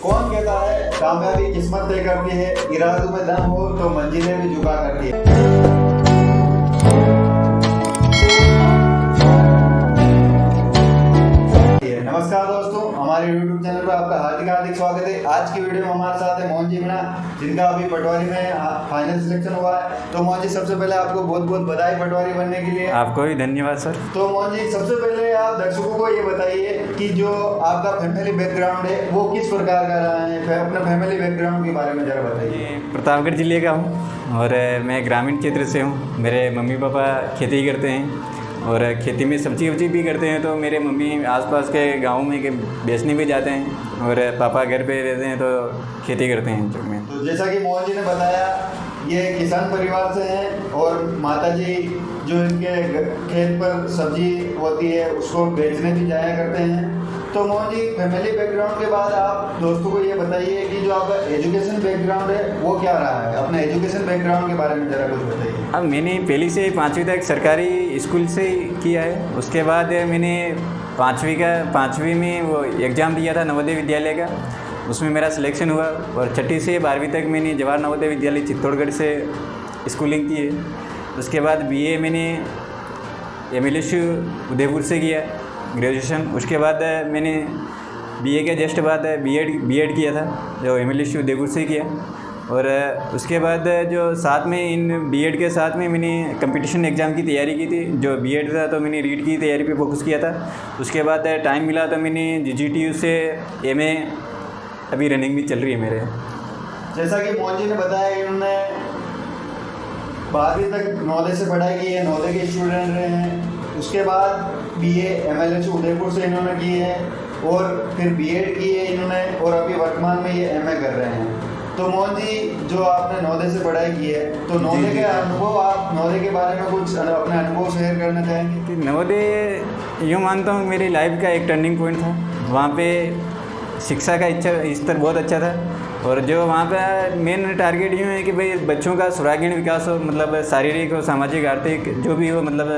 कौन कहता है कामयाबी किस्मत तय करती है, इरादों में दम हो तो मंजिलें भी झुका करती है। नमस्कार दोस्तों, हमारे YouTube चैनल पर आपका हार्दिक स्वागत है। आज की वीडियो में हमारे साथ है मोहन जी मीणा, जिनका अभी पटवारी में फाइनल सिलेक्शन हुआ है। तो मोहन जी, सबसे पहले आपको बहुत बहुत बधाई पटवारी बनने के लिए। आपको भी धन्यवाद सर। तो मोहन जी, सबसे पहले आप दर्शकों को ये बताइए कि जो आपका फैमिली बैकग्राउंड है वो किस प्रकार का रहा है। अपने फैमिली बैकग्राउंड के बारे में जरा बताइए। प्रतापगढ़ जिले का हूँ और मैं ग्रामीण क्षेत्र से हूँ। मेरे मम्मी पापा खेती करते हैं और खेती में सब्जी वब्जी भी करते हैं। तो मेरे मम्मी आसपास के गांव में के बेचने भी जाते हैं और पापा घर पे रहते हैं तो खेती करते हैं जो में। तो जैसा कि मोहन जी ने बताया, ये किसान परिवार से हैं और माताजी जो इनके खेत पर सब्जी होती है उसको बेचने भी जाया करते हैं। तो मोहन जी, फैमिली बैकग्राउंड के बाद आप दोस्तों को ये बताइए कि जो आपका एजुकेशन बैकग्राउंड है वो क्या रहा है। अपने एजुकेशन बैकग्राउंड के बारे में ज़रा कुछ बताइए। अब मैंने पहली से 5वीं तक सरकारी स्कूल से किया है। उसके बाद मैंने 5वीं में वो एग्ज़ाम दिया था नवोदय विद्यालय का, उसमें मेरा सिलेक्शन हुआ। और 6ठी से 12वीं तक मैंने जवाहर नवोदय विद्यालय चित्तौड़गढ़ से स्कूलिंग की है। उसके बाद BA मैंने MLSU उदयपुर से किया ग्रेजुएशन। उसके बाद मैंने BA के जस्ट बाद B.Ed किया था, जो MLSU उदयपुर से किया। और उसके बाद जो साथ में इन B.Ed के साथ में मैंने कंपटीशन एग्ज़ाम की तैयारी की थी। जो B.Ed था तो मैंने रीट की तैयारी पे फोकस किया था। उसके बाद टाइम मिला तो मैंने GGTU से MA अभी रनिंग भी चल रही है मेरे। जैसा कि मोहन जी ने बताया, इन्होंने 12वीं तक नवोदय से पढ़ाई की है, नवोदय के स्टूडेंट रहे हैं। उसके बाद BA MLSU उदयपुर से इन्होंने की है और फिर B.Ed की है इन्होंने और अभी वर्तमान में ये MA कर रहे हैं। तो मोहन जी, जो आपने नवोदय से पढ़ाई की है, तो नवोदय के अनुभव, आप नवोदय के बारे में कुछ अपने अनुभव शेयर करना चाहेंगे? कि नवोदय यूँ मानता हूँ मेरी लाइफ का एक टर्निंग पॉइंट था। वहाँ पे शिक्षा का स्तर बहुत अच्छा था और जो वहाँ पे मेन टारगेट यूँ है कि भाई बच्चों का सर्वांगीण विकास हो, मतलब शारीरिक और सामाजिक आर्थिक जो भी हो, मतलब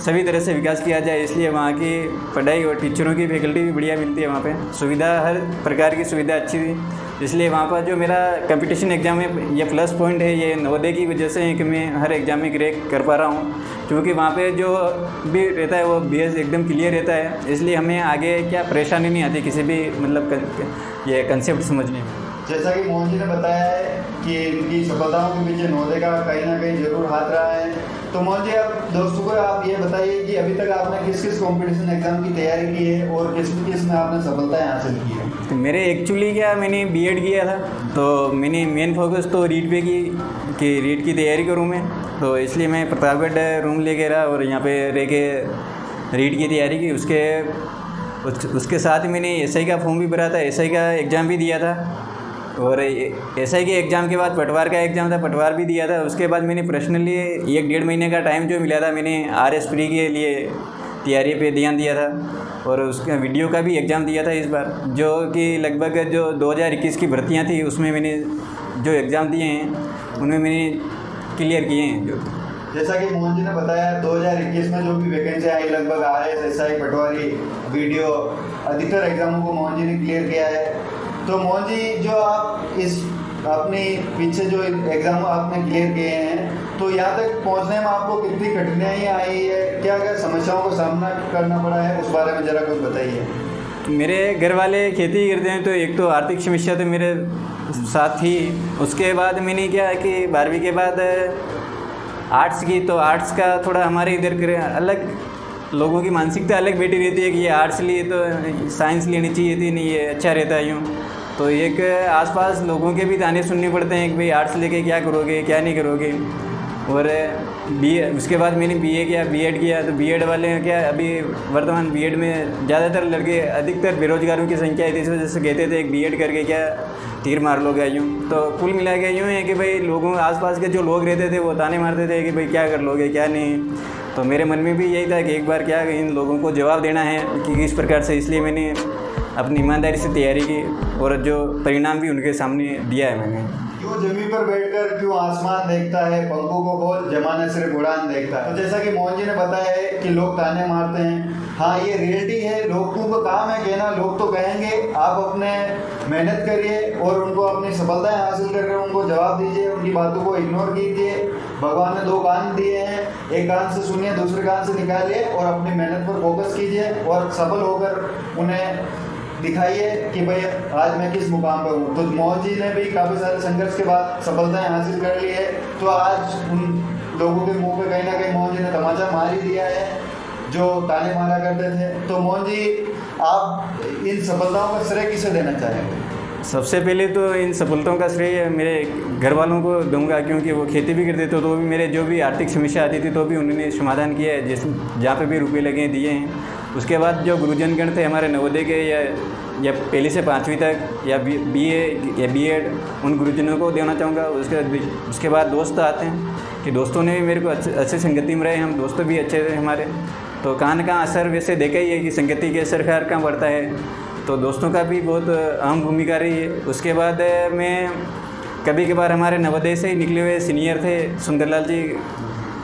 सभी तरह से विकास किया जाए। इसलिए वहाँ की पढ़ाई और टीचरों की फैकल्टी भी बढ़िया मिलती है। वहाँ पे सुविधा, हर प्रकार की सुविधा अच्छी थी। इसलिए वहाँ पर जो मेरा कंपटीशन एग्ज़ाम है ये प्लस पॉइंट है, ये नवोदय की वजह से है कि मैं हर एग्ज़ाम में क्रैक कर पा रहा हूँ। क्योंकि वहाँ पे जो भी रहता है वो बेस एकदम क्लियर रहता है, इसलिए हमें आगे क्या परेशानी नहीं आती किसी भी मतलब ये कंसेप्ट समझने में। जैसा कि मोहन जी ने बताया है कि इनकी सफलताओं के पीछे नवोदय का कहीं ना कहीं जरूर हाथ रहा है। तो मोहन जी, आप दोस्तों को आप ये बताइए कि अभी तक आपने किस किस कंपटीशन एग्जाम की तैयारी की है और किस किस में आपने सफलताएं हासिल की है? तो मेरे एक्चुअली क्या, मैंने B.Ed किया था तो मैंने मेन फोकस तो रीट पे की कि रीट की तैयारी करूँ मैं। तो इसलिए मैं प्रतापगढ़ रूम लेके रहा और यहाँ पे रह के रीट की तैयारी की। उसके साथ मैंने SI का फॉर्म भी भरा था, SI का एग्ज़ाम भी दिया था। और SI के एग्ज़ाम के बाद पटवार का एग्ज़ाम था, पटवार भी दिया था। उसके बाद मैंने पर्सनली 1-1.5 महीने का टाइम जो मिला था, मैंने RS प्री के लिए तैयारी पे ध्यान दिया था। और उसका वीडियो का भी एग्ज़ाम दिया था इस बार, जो कि लगभग जो 2021 की भर्तियाँ थी उसमें मैंने जो एग्ज़ाम दिए हैं उनमें मैंने क्लियर किए हैं। जो जैसा कि मोहन जी ने बताया, 2021 में जो भी वैकेंसी आई लगभग RS SI पटवारी वीडियो अधिकतर एग्जामों को मोहन जी ने क्लियर किया है। तो मोहन जी, जो आप इस अपनी पीछे जो एग्ज़ाम आपने क्लियर किए हैं, तो यहाँ तक पहुँचने में आपको कितनी कठिनाई आई है, क्या क्या समस्याओं का सामना करना पड़ा है, उस बारे में ज़रा कुछ बताइए। मेरे घर वाले खेती करते हैं तो एक तो आर्थिक समस्या तो मेरे साथ थी। उसके बाद मैंने क्या कि 12वीं के बाद आर्ट्स की, तो आर्ट्स का थोड़ा हमारे इधर अलग लोगों की मानसिकता अलग बैठी रहती है कि ये आर्ट्स लिए तो साइंस लेनी चाहिए थी, नहीं ये अच्छा रहता है यूँ। तो एक आसपास लोगों के भी ताने सुनने पड़ते हैं कि भाई आर्ट्स लेके क्या करोगे, क्या नहीं करोगे। और उसके बाद मैंने BA किया, B.Ed किया। तो B.Ed वाले क्या, अभी वर्तमान B.Ed में ज़्यादातर लड़के, अधिकतर बेरोजगारों की संख्या है, इस वजह से कहते थे एक B.Ed करके क्या तीर मार लोगे यूँ। तो कुल मिला के यूँ है कि भाई लोगों आसपास के जो लोग रहते थे वो ताने मारते थे कि भाई क्या कर लोगे, क्या नहीं। तो मेरे मन में भी यही था कि एक बार क्या इन लोगों को जवाब देना है कि किस प्रकार से। इसलिए मैंने अपनी ईमानदारी से तैयारी की और जो परिणाम भी उनके सामने दिया है मैंने। क्यों जमीन पर बैठकर क्यों आसमान देखता है, पंखों को बोल जमाना सिर्फ उड़ान देखता है। तो जैसा कि मोहन जी ने बताया है कि लोग ताने मारते हैं, हाँ ये रियलिटी है, लोगों का काम है कहना, लोग तो कहेंगे, आप अपने मेहनत करिए और उनको अपनी सफलताएं हासिल करके उनको जवाब दीजिए, उनकी बातों को इग्नोर कीजिए। भगवान ने 2 कान दिए हैं, एक कान से सुनिए, दूसरे कान से निकालिए और अपनी मेहनत पर फोकस कीजिए और सफल होकर उन्हें दिखाइए कि भाई आज मैं किस मुकाम पर हूँ। तो मोहन जी ने भी काफ़ी सारे संघर्ष के बाद सफलताएं हासिल कर ली है, तो आज उन लोगों के मुंह पे कहीं ना कहीं मोहन जी ने तमाचा मार ही दिया है जो ताने मारा करते थे। तो मोहन जी, आप इन सफलताओं का श्रेय किसे देना चाहेंगे? सबसे पहले तो इन सफलताओं का श्रेय मेरे घर वालों को दूंगा, क्योंकि वो खेती भी करते थे, तो भी मेरे जो भी आर्थिक समस्या आती थी तो भी उन्होंने समाधान किया है, जिस जहाँ पे भी रुपए लगे दिए हैं। उसके बाद जो गुरुजनगण थे हमारे नवोदय के या पहली से 5वीं तक या BA या B.Ed, उन गुरुजनों को देना चाहूँगा। उसके बाद दोस्त आते हैं कि दोस्तों ने भी मेरे को अच्छे संगति में रहे, हम दोस्तों भी अच्छे थे हमारे। तो कहाँ न कहाँ असर वैसे देखा ही है कि संगति के असर कहाँ पड़ता है, तो दोस्तों का भी बहुत अहम भूमिका रही है। उसके बाद मैं कभी कभार हमारे नवोदय से ही निकले हुए सीनियर थे सुंदरलाल जी,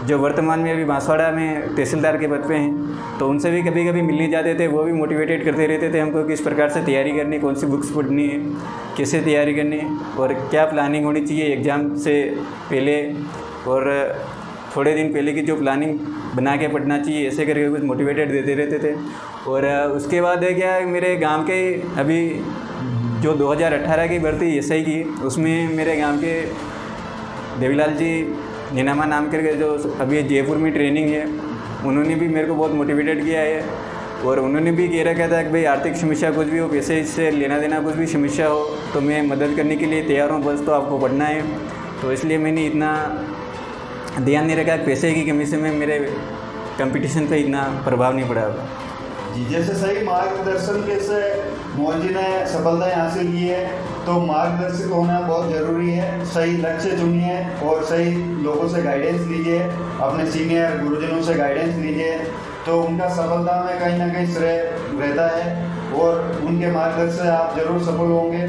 जो वर्तमान में अभी बांसवाड़ा में तहसीलदार के पद पे हैं, तो उनसे भी कभी कभी मिलने जाते थे। वो भी मोटिवेटेड करते रहते थे हमको किस प्रकार से तैयारी करनी, कौन सी बुक्स पढ़नी है, कैसे तैयारी करनी है और क्या प्लानिंग होनी चाहिए एग्ज़ाम से पहले, और थोड़े दिन पहले की जो प्लानिंग बना के पढ़ना चाहिए, ऐसे करके कुछ मोटिवेटेड देते रहते थे। और उसके बाद है क्या, मेरे गांव के अभी जो 2018 की भर्ती SI की, उसमें मेरे गांव के देवीलाल जी नीनामा नाम करके जो अभी जयपुर में ट्रेनिंग है, उन्होंने भी मेरे को बहुत मोटिवेटेड किया है। और उन्होंने भी कह रखा था कि भाई आर्थिक समस्या कुछ भी हो, पैसे से लेना देना कुछ भी समस्या हो तो मैं मदद करने के लिए तैयार हूँ, बस तो आपको पढ़ना है। तो इसलिए मैंने इतना ध्यान नहीं रखा, पैसे की कमी से मैं मेरे कंपटीशन पे इतना प्रभाव नहीं पड़ा। जी, जैसे सही मार्गदर्शन के से मोहन जी ने सफलताएं हासिल की है, तो मार्गदर्शक होना बहुत ज़रूरी है। सही लक्ष्य चुनिए और सही लोगों से गाइडेंस लीजिए, अपने सीनियर गुरुजनों से गाइडेंस लीजिए, तो उनका सफलता में कहीं ना कहीं श्रेय रहता है और उनके मार्गदर्शन से आप जरूर सफल होंगे।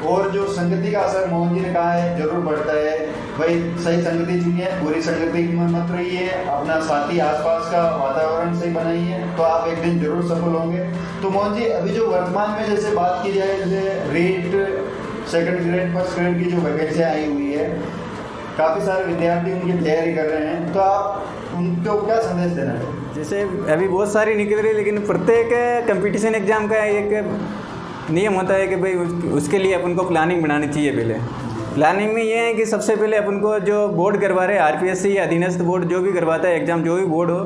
और जो संगति का असर मोहन जी ने कहा है जरूर बढ़ता है। भाई सही संगति चुनिए, बुरी संगति में मत रहिए, अपना साथी आसपास का वातावरण सही बनाइए, तो आप एक दिन जरूर सफल होंगे। तो मोहन जी, अभी जो वर्तमान में जैसे बात की जाए, जैसे REET second grade first grade की जो वैकेंसियाँ आई हुई है, काफ़ी सारे विद्यार्थी उनकी तैयारी कर रहे हैं, तो आप उनको क्या संदेश देना चाहिए? जैसे अभी बहुत सारी निकल रही है, लेकिन प्रत्येक कंपटीशन एग्ज़ाम का एक नियम होता है कि भाई उसके लिए अपन को प्लानिंग बनानी चाहिए। पहले प्लानिंग में ये है कि सबसे पहले अपन को जो बोर्ड करवा रहे हैं, RPSC या अधीनस्थ बोर्ड जो भी करवाता है एग्ज़ाम, जो भी बोर्ड हो,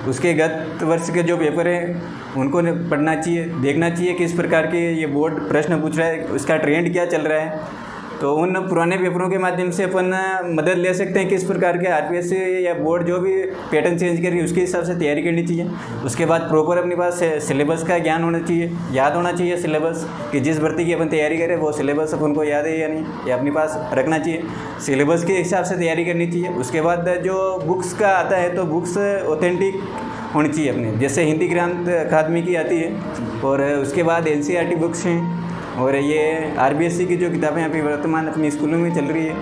उसके गत वर्ष के जो पेपर हैं उनको पढ़ना चाहिए, देखना चाहिए किस प्रकार के ये बोर्ड प्रश्न पूछ रहा है, उसका ट्रेंड क्या चल रहा है। तो उन पुराने पेपरों के माध्यम से अपन मदद ले सकते हैं किस प्रकार के RPSC या बोर्ड जो भी पैटर्न चेंज कर रही है उसके हिसाब से तैयारी करनी चाहिए। उसके बाद प्रॉपर अपने पास सिलेबस का ज्ञान होना चाहिए, याद होना चाहिए सिलेबस, कि जिस भर्ती की अपन तैयारी करें वो सिलेबस अपन को याद है या नहीं, ये अपने पास रखना चाहिए, सिलेबस के हिसाब से तैयारी करनी चाहिए। उसके बाद जो बुक्स का आता है तो बुक्स ऑथेंटिक होनी चाहिए अपने, जैसे हिंदी ग्रंथ अकादमी की आती है, और उसके बाद NCERT बुक्स हैं, और ये RBSC की जो किताबें अभी वर्तमान अपनी स्कूलों में चल रही है,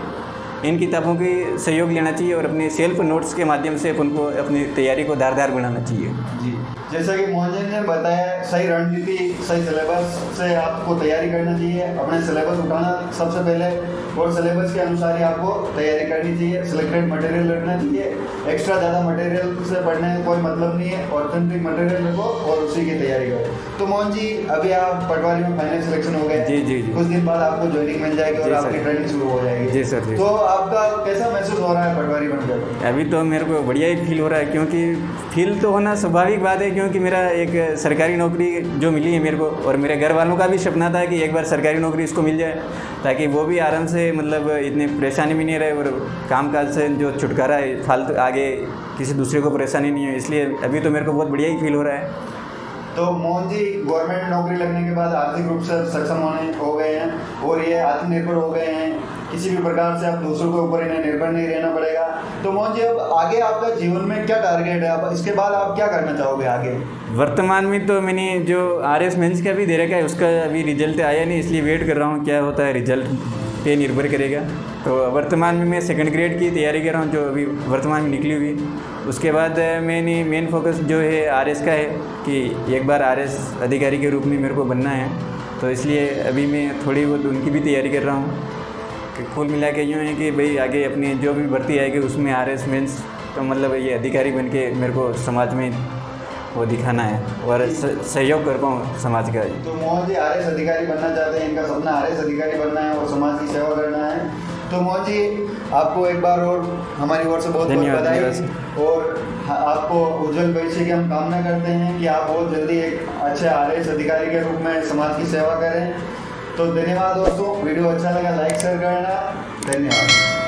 इन किताबों की सहयोग लेना चाहिए और अपने सेल्फ नोट्स के माध्यम से अपन को अपनी तैयारी को धारदार बनाना चाहिए। जी, जैसा कि मोहन जी ने बताया, सही रणनीति सही सिलेबस से आपको तैयारी करना चाहिए, अपने सिलेबस उठाना सबसे पहले और सिलेबस के अनुसार ही आपको तैयारी करनी चाहिए। सिलेक्टेड मटेरियल रखना चाहिए, एक्स्ट्रा ज़्यादा मटेरियल से पढ़ने का कोई मतलब नहीं है, ऑथेंटिक मटेरियल रखो और उसी की तैयारी करो। तो मोहन जी, अभी आप पटवारी में फाइनल सिलेक्शन हो गए, जी, कुछ दिन बाद आपको ज्वाइनिंग मिल जाएगी और आपकी ट्रेनिंग शुरू हो जाएगी। जी सर। तो आपका कैसा महसूस हो रहा है पटवारी बनकर? अभी तो मेरे को बढ़िया ही फील हो रहा है, क्योंकि फील तो होना स्वाभाविक बात है, क्योंकि मेरा एक सरकारी नौकरी जो मिली है मेरे को, और मेरे घर वालों का भी सपना था कि एक बार सरकारी नौकरी इसको मिल जाए, ताकि वो भी आराम से मतलब इतनी परेशानी भी नहीं रहे और कामकाज से जो छुटकारा है, फालतू आगे किसी दूसरे को परेशानी नहीं है। इसलिए अभी तो मेरे को बहुत बढ़िया ही फील हो रहा है। तो मोहन जी, गवर्नमेंट नौकरी लगने के बाद आर्थिक रूप से सक्षम हो गए हैं और ये आत्मनिर्भर हो गए हैं, किसी भी प्रकार से अब दूसरों के ऊपर इन्हें निर्भर नहीं रहना पड़ेगा। तो मोहन जी, अब आगे आपका जीवन में क्या टारगेट है? अब इसके बाद आप क्या करना चाहोगे आगे? वर्तमान में तो मैंने जो RS मेंस का भी दे रखा है, उसका अभी रिजल्ट आया नहीं, इसलिए वेट कर रहा हूँ क्या होता है रिजल्ट। पे निर्भर करेगा। तो वर्तमान में मैं सेकंड ग्रेड की तैयारी कर रहा हूँ, जो अभी वर्तमान में निकली हुई। उसके बाद मैंने मेन फोकस जो है आरएस का है कि एक बार आरएस अधिकारी के रूप में मेरे को बनना है। तो इसलिए अभी मैं थोड़ी बहुत उनकी भी तैयारी कर रहा हूँ कि कुल मिला के यूँ है कि भाई आगे अपनी जो भी भर्ती आएगी उसमें आरएस मेंस तो मतलब ये अधिकारी बन के मेरे को समाज में वो दिखाना है और सहयोग कर पाऊँ समाज का। तो मोहन जी आरएस अधिकारी बनना चाहते हैं, इनका सपना आरएस अधिकारी बनना है और समाज की सेवा करना है। तो मोहन जी आपको एक बार और हमारी ओर से बहुत बहुत बधाई और आपको उज्जवल भविष्य की हम कामना करते हैं कि आप बहुत जल्दी एक अच्छे आरएस अधिकारी के रूप में समाज की सेवा करें। तो धन्यवाद दोस्तों, वीडियो अच्छा लगा लाइक शेयर करना, धन्यवाद।